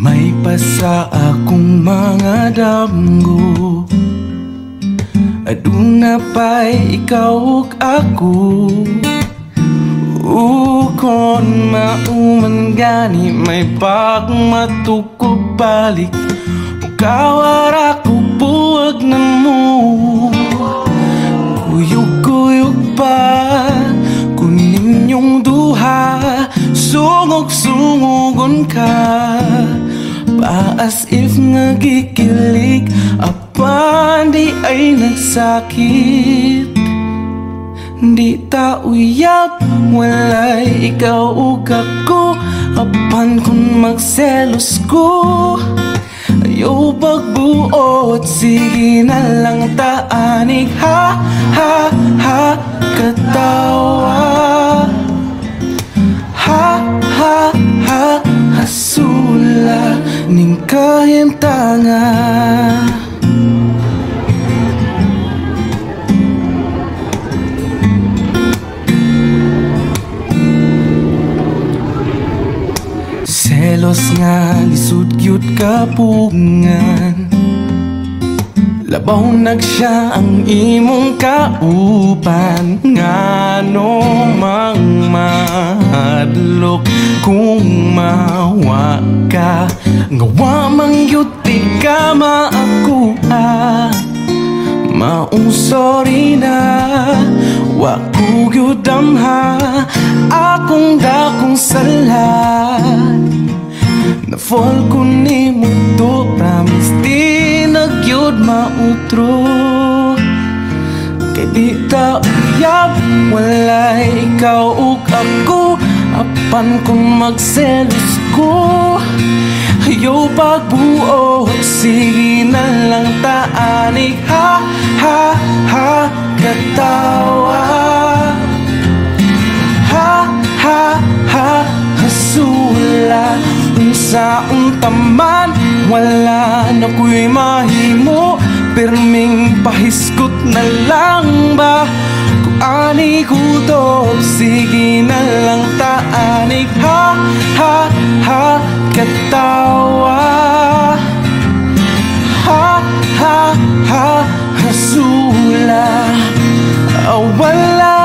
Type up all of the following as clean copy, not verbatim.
May pasa akong mga damgo, aduna pa'y ikaw ug ako. Ukon mauman gani may pagmatukog balik, ukawara ko buwag na mo. Kuyog-kuyog pa kunin yung duha, sungog-sungogon ka pa as if nagikilig, apan di ay nagsakit. Di ta uyab, walay ikaw ug ako, apan kung magselos ko ayaw pagbuot, sige na lang taanig. Ha, ha, ha, katawa. Ha, ha, ha, hasula ning kahimtanga. Selos nga lisod gyud kapungan, labaw nagsiya ang imong kauban. Ngano mang madlok kung mawa ka, ngawa mang yuti ka maakuha. Maong sorry na wa ko gyud damha akong dakong sala. Na-fall ko ni mo to, promise di nagyod mautro. Kay di ta uyab, walay ikaw ug ako, apan kung magselos ko ayaw pagbuot, sige na lang taanig. Ha, ha, ha, katawa. Ha, ha, ha, hasula sa untaman, wala na ko'y mahimo, perming pahiskot na lang ba kung ani kutob, sige na lang taanig. Ha, ha, ha, katawa. Ha, ha, ha, hasula. Wala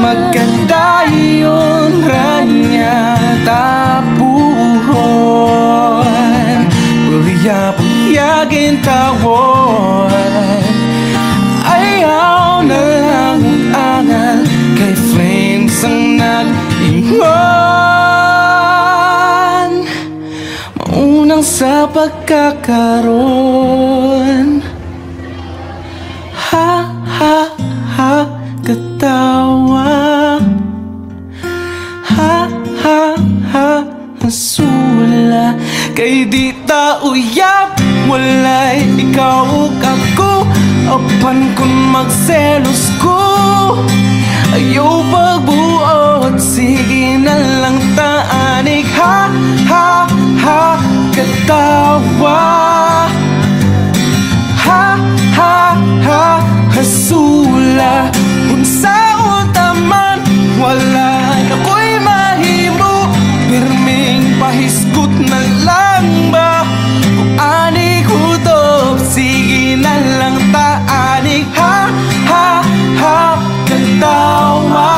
magkadayon ranya tapuhon, puyag-puyagin tawon. Ayaw na lang angal kay flames ang nag-ingon, maunang sa pagkakaroon. Ha, ha, ha, katawa. Ha, ha, ha, hasula. Kay di ta uyab, walay ikaw ug ako, apan kung magselos ko ayaw pagbuot, sige na lang taanig. Ha, ha, ha, katawa. Ha, ha, ha, hasula. Unsaon taman, wala na ko'y mahimo, pirming pahiskot na lang ba kung ani kutob, sige na lang taanig. Ha, ha, ha, katawa.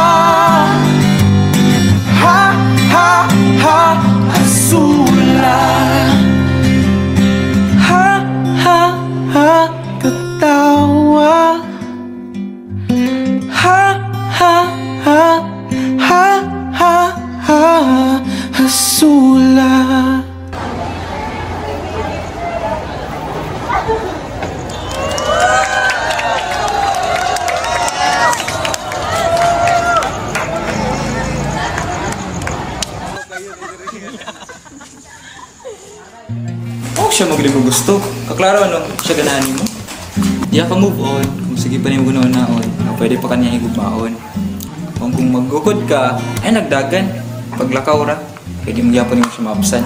Ha, ha, ha, hasula. Ha, ha, ha, katawa. Ha, ha, ha, ha, ha, ha, hasula. Oh, siya magaling mo gusto. Kaklaro ano, siya ganahan mo. Di ka move on. Kung sige pa rin mo gunaon naon, pwede pa kanya higugmaon. Kung maggukod ka, ay nagdagan. Paglakaw ra, pwede mo gyapon mo siya maapsan.